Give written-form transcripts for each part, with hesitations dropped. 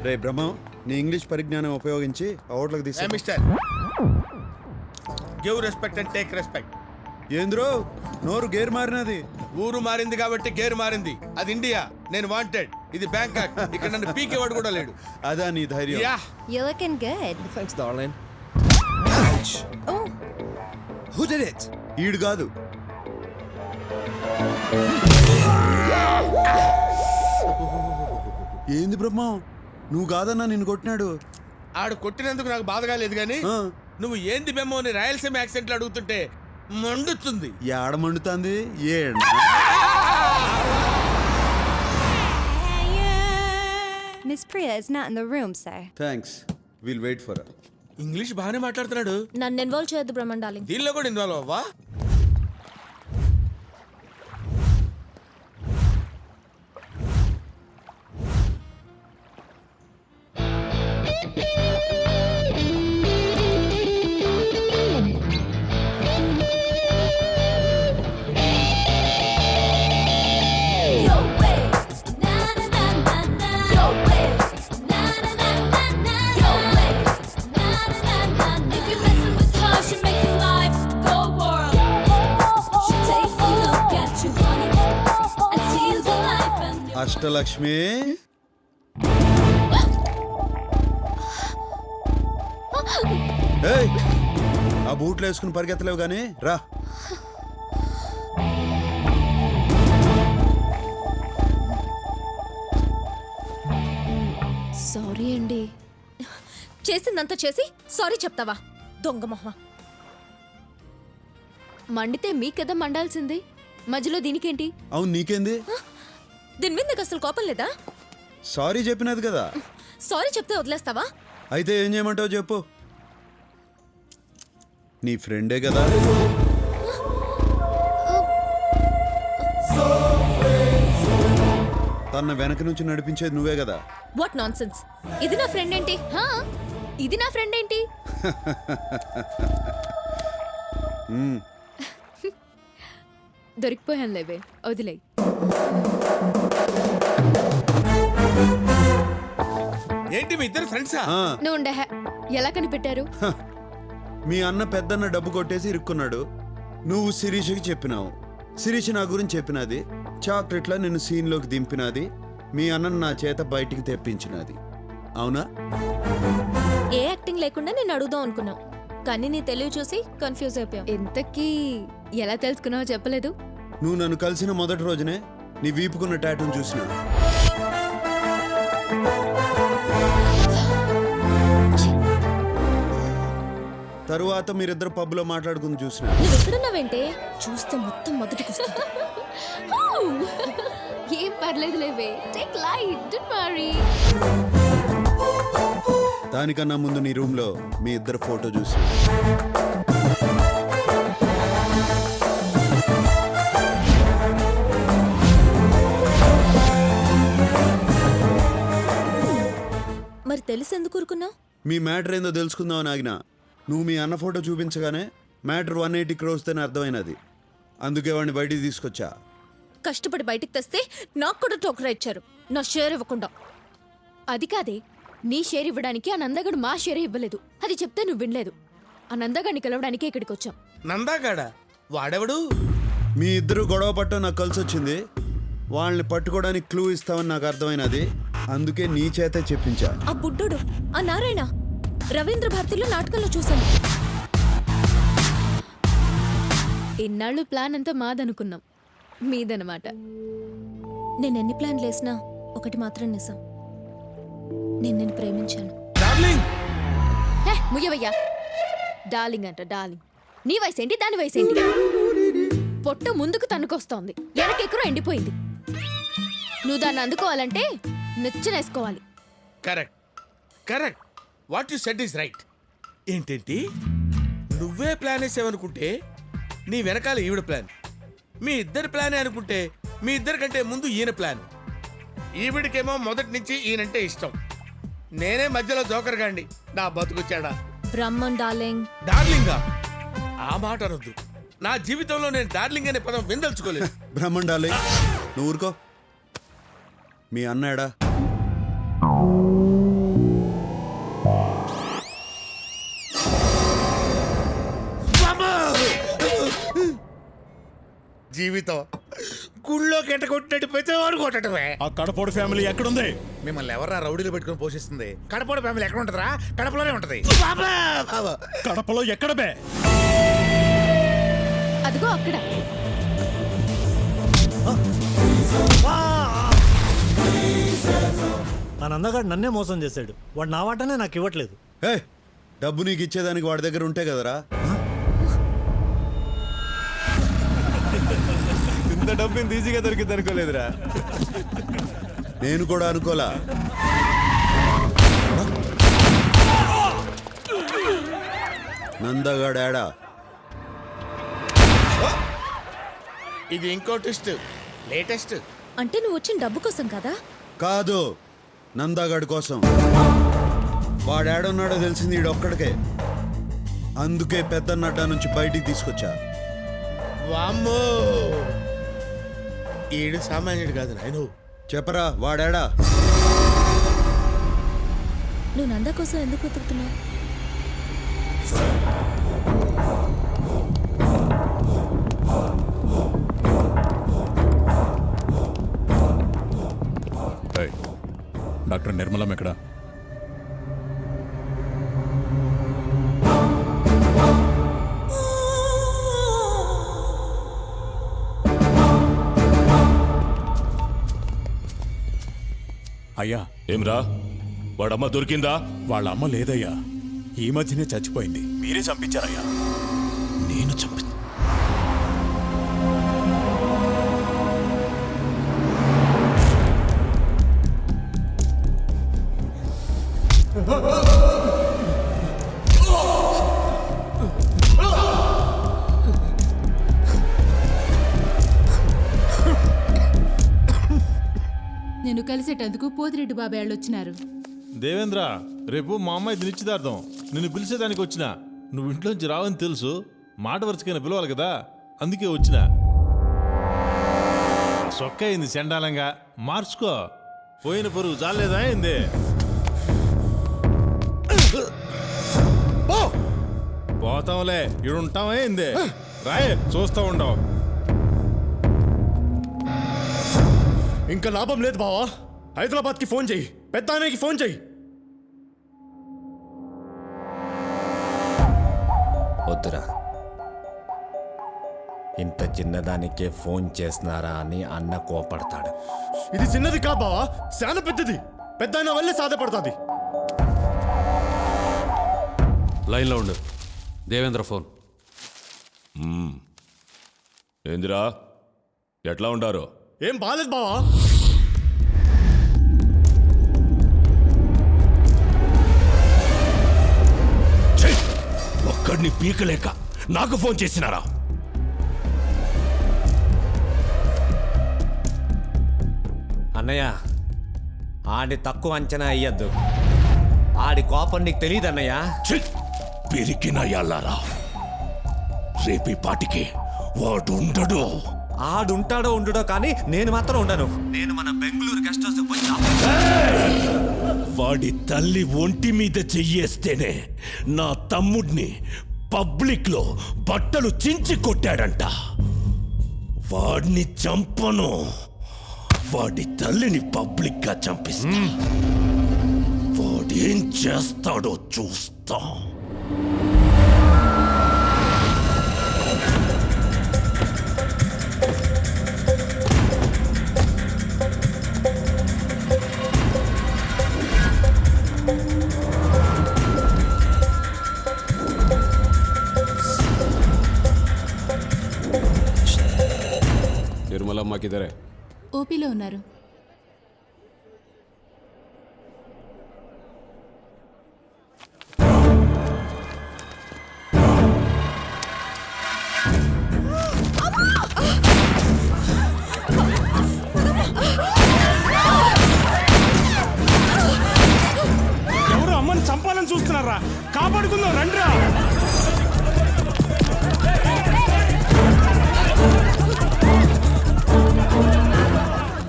రే బ్రహ్మం, నీ ఇంగ్లీష్ పరిజ్ఞానం ఉపయోగించి ఓట్లకు తీసా. Mister give respect and take respect. ఏంద్రో నోరు గేర్ మారినది? ఊరు మారింది కాబట్టి గేరు మారింది. అది ఇండియా, నేను వాంటెడ్. ఇది బ్యాంకాక్, ఇక్కడ నన్ను పీకేవాడు కూడా లేడు. అదా నీ ధైర్యం? Yeah You're looking good. Thanks, darling. Oh, Who did it? ఈడు కాదు. ఏంది బ్రహ్మం, నువ్వు కాదన్నా నిన్ను కొట్టినాడు. ఆడు కొట్టినందుకు నాకు బాధగా లేదు కానీ ఆ, నువ్వు ఏంది బెమ్మో అని రాయలసీమ యాక్సెంట్ లో అడుగుతుంటే మండుతుంది. ఏడ మండుతుంది? ఏడ Miss Priya is not in the room, sir. Thanks, will wait for. English బాగానే మాట్లాడుతున్నాడు. నన్ను ఇన్వాల్వ్ చేయొద్దు బ్రహ్మన్ డార్లింగ్. దీనిలో కూడా ఇన్వాల్వ్ అవ్వా? అష్టలక్ష్మి, ఏయ్, ఆ బూట్లు వేసుకుని పరిగెత్తలేవు గానీ రా. సారీ అండి. చేసిందంతా చేసి సారీ చెప్తావా దొంగ మొహ? మండితే మీకెదా మండాల్సింది, మధ్యలో దీనికేంటి? అవును, నీకేంది? దీని మీద నీకు అసలు కోపం లేదా? సారీ చెప్పినది కదా. సారీ చెప్తే వదిలేస్తావా? అయితే ఏం చేయమంటావు చెప్పు. నీ ఫ్రెండే కదా. తన వెనక నుంచి నడిపించేది నువ్వే కదా. What non sense! ఇది నా ఫ్రెండ్ ఏంటి? ఇది నా ఫ్రెండ్ ఏంటి? దొరికిపోయాను లేవే, వదిలే. ఏంటి మీ ఇద్దరు ఫ్రెండ్సా? ఆ, నువ్వు ఉండే ఎలా కనిపెట్టారు? మీ అన్న పెద్దన్న డబ్బు కొట్టేసి ఇరుక్కున్నాడు. నువ్వు శిరీషకి చెప్పినావు, శిరీష్ నా గురించి చెప్పినది, చాక్లెట్లా నిన్ను సీన్లోకి దింపినది, మీ అన్నను నా చేత బయటికి తెప్పించినది. అవునా? ఏ యాక్టింగ్ లేకుండా నేను అడుగుదాం అనుకున్నా, కానీ నీ తెలివి చూసి కన్ఫ్యూజ్ అయిపోయావు. ఇంతకీ ఎలా తెలుసుకున్నావో చెప్పలేదు. నువ్వు నన్ను కలిసిన మొదటి రోజునే నీ వీపుకున్న టాటూను చూసిన. తరువాత మీరిద్దరు పబ్లో మాట్లాడుకుని చూసిన. నువ్వు ఎక్కడున్నావేంటే? చూస్తే మొత్తం మొదటికి వస్తుంది. ఏం పర్లేదు లేవే, టేక్ లైట్, డోంట్ వరీ. దానికన్నా ముందు నీ రూమ్లో మీ ఇద్దరు ఫోటో చూసి. మరి తెలిసి ఎందుకు ఊరుకున్నావు? మీ మ్యాటర్ ఏందో తెలుసుకుందామని ఆగినా. నువ్వు మీ అన్న ఫోటో చూపించగానే మ్యాటర్ 180 crores అని అర్థమైనది. అందుకే వాడిని బయటికి తీసుకొచ్చా. కష్టపడి బయటికి తెస్తే నాకు కూడా టోకరా ఇచ్చారు, నా షేర్ ఇవ్వకుండా. అది కాదే, నీ షేర్ ఇవ్వడానికి ఆ నందగాడు మా షేర్ ఇవ్వలేదు. అది చెప్తే నువ్వు వినలేదు. ఆ నందగాడిని కలవడానికి ఇక్కడికి వచ్చాం. నందాగాడా? వాడెవడు? మీ ఇద్దరు గొడవ పట్టడం నాకు కలిసి వచ్చింది. వాళ్ళని పట్టుకోవడానికి క్లూ ఇస్తామని నాకు అర్థమైనది. అందుకే నీ చేతే చెప్పించా. ఆ బుడ్డోడు, ఆ నారాయణ, రవీంద్ర భారతిలో నాటకంలో చూశాను. ఇన్నాళ్ళు ప్లాన్ అంతా మాదనుకున్నాం, మీదనమాట. నేను ఎన్ని ప్లాన్లు వేసినా ఒకటి మాత్రం నిజం, నేను ప్రేమించాను. డార్లింగ్! ముయ్యవయ్యా, డార్లింగ్ అంట డార్లింగ్. నీ వయసు ఏంటి, దాని వయసు ఏంటి? పొట్ట ముందుకు తన్నుకొస్తోంది, వెనకెక్కరో ఎండిపోయింది. నువ్వు దాన్ని అందుకోవాలంటే నెచ్చనేసుకోవాలి. Correct correct, what you said is right. ఏంటేంటి, నువ్వే ప్లాన్ వేసావనుకుంటే నీ వెనకాల ఈవిడ ప్లాన్, మీ ఇద్దరి ప్లానే అనుకుంటే మీ ఇద్దరి కంటే ముందు ఈయన ప్లాన్. ఈవిడికేమో మొదటి నుంచి ఈయనంటే ఇష్టం, నేనే మధ్యలో జోకర్ గాండి. నా బతుకొచ్చాడా? బ్రహ్మన్ డార్లింగ్. డార్లింగా? ఆ మాట అనొద్దు. నా జీవితంలో నేను డార్లింగ్ అనే పదం విందల్చుకోలేదు. బ్రహ్మండాలి, నువ్వు ఊరుకో. మీ అన్నాడా? జీవితం గుళ్ళో గెంట కొట్టినట్టు ప్రతివాడు కొట్టడమే. ఆ కడపోడు ఫ్యామిలీ ఎక్కడుంది? మిమ్మల్ని ఎవరా రౌడీలు పెట్టుకుని పోషిస్తుంది? కడపడ ఫ్యామిలీ ఎక్కడ ఉంటుందిరా? కడపలోనే ఉంటది. బాబా బాబా. కడపలో ఎక్కడ బే? అదిగో అక్కడ. ఆ నందగాడు నన్నే మోసం చేశాడు. వాడు నా వాటనే నాకు ఇవ్వట్లేదు. ఏ డబ్బు నీకు ఇచ్చేదానికి వాడి దగ్గర ఉంటే కదరా. ఇంత డబ్బు ఇంత ఈజీగా దొరికింది అనుకోలేదురా. నేను కూడా అనుకోలా. నందగాడాడా? ఇది ఇంకో ట్విస్ట్, లేటెస్ట్. అంటే నువ్వు వచ్చిన డబ్బు కోసం కదా? కాదు, నందగాడి కోసం. వాడాడున్నాడో తెలిసింది ఈడొక్కడికే. అందుకే పెద్దన్న అడ్డా నుంచి బయటికి తీసుకొచ్చా. వామ్మో, ఈడు సామాన్యుడు కాదు నాయను. చెప్పరా వాడాడా? నువ్వు నందా కోసం ఎందుకు వెతుకుతున్నావు? డాక్టర్ నిర్మలం ఎక్కడ? అయ్యా. ఏమ్రా, వాడమ్మ దొరికిందా? వాళ్ళ అమ్మ లేదయ్యా, ఈ మధ్యనే చచ్చిపోయింది. మీరే చంపించారయ్యా. నేను చంపి నేను కలిసేటందుకు పోతిరెడ్డి బాబాయ్ వాళ్ళు వచ్చినారు. దేవేంద్ర, రేపు మా అమ్మాయి నిశ్చితార్థం. నిన్ను పిలిచేదానికి వచ్చిన. నువ్వు ఇంట్లోంచి రావని తెలుసు, మాట వరుసకైనా పిలవాలి కదా, అందుకే వచ్చిన. సొక్క అయింది చండాలంగా, మార్చుకో. పోయిన పరువు చాలేదా అయింది? పోతాంలే, ఇడుంటాం అయింది. రాయ్, చూస్తా ఉండవు. ఇంకా లాభం లేదు బావా. హైదరాబాద్కి ఫోన్ చెయ్యి, పెద్ద ఆయనకి ఫోన్ చెయ్యి. వద్దురా, ఇంత చిన్నదానికే ఫోన్ చేస్తున్నారా అని అన్న కోపడతాడు. ఇది చిన్నది కా బావా, చాలా పెద్దది. పెద్ద ఆయన వల్లే సాధపడుతుంది. లైన్లో ఉండు. దేవేంద్ర ఫోన్. ఏందిరా, ఎట్లా ఉండారు? ఏం బాలేదు బావా. ఒక్కడిని పీకలేక నాకు ఫోన్ చేసినారా? అన్నయ్య, ఆడి తక్కువ అంచనా అయ్యద్దు. ఆడి కోపం నీకు తెలియదు అన్నయ్య. పిరికిన యాళ్ళారా, రేపీ పాటికి వాడు ఉండడు. ఆడుంటాడో ఉండడో కానీ నేను మాత్రం ఉండను. నేను మన బెంగళూరు గెస్ట్ హౌస్ పోయినా వాడి తల్లి ఒంటి మీద చెయ్యేస్తేనే నా తమ్ముడిని పబ్లిక్ లో బట్టలు చించి కొట్టాడంట. వాడిని చంపను, వాడి తల్లిని పబ్లిక్ గా చంపిస్తా. వాడేం చేస్తాడో చూస్తా. నిర్మలమ్మ కిదరే? ఓపీలో ఉన్నారు. ఎవరు అమ్మని చంపాలని చూస్తున్నారా? కాపాడుకుందాం రండిరా.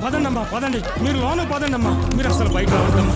పదండమ్మా, పదండి. మీరు లోన పదండమ్మా, మీరు అసలు బయట రావద్దమ్మా.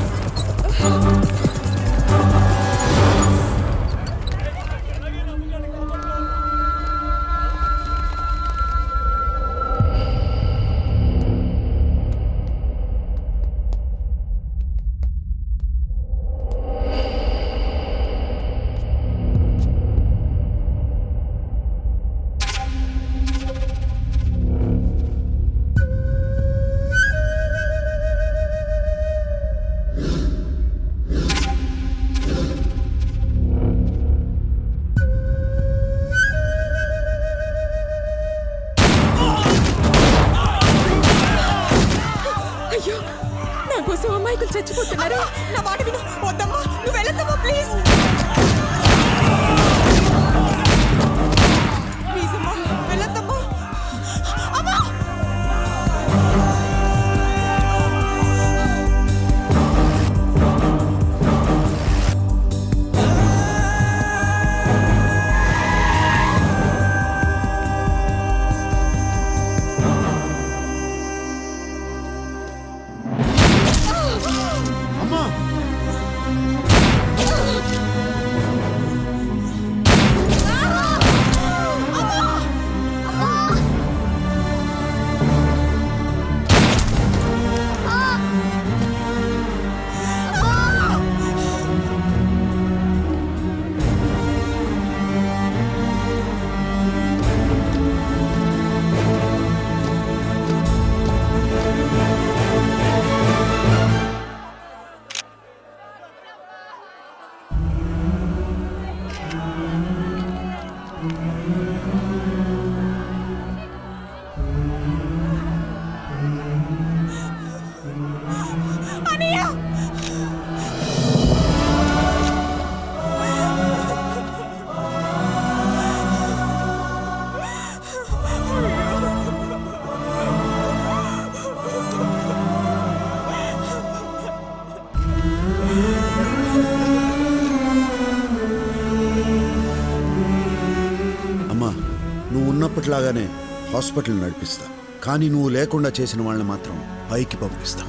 కోసం అమ్మాయికులు చచ్చిపోతున్నారు. నా మాట విను. వద్దమ్మా, నువ్వు వెళ్ళొద్దమ్మా, ప్లీజ్. ప్లీజ్ అమ్మా, వెళ్ళొద్దమ్మా. అమ్మా! అమ్మా అమ్మా నువ్వు ఉన్నప్పటిలాగానే హాస్పిటల్ నడిపిస్తా, కానీ నువ్వు లేకుండా చేసిన వాళ్ళని మాత్రం పైకి పంపిస్తా.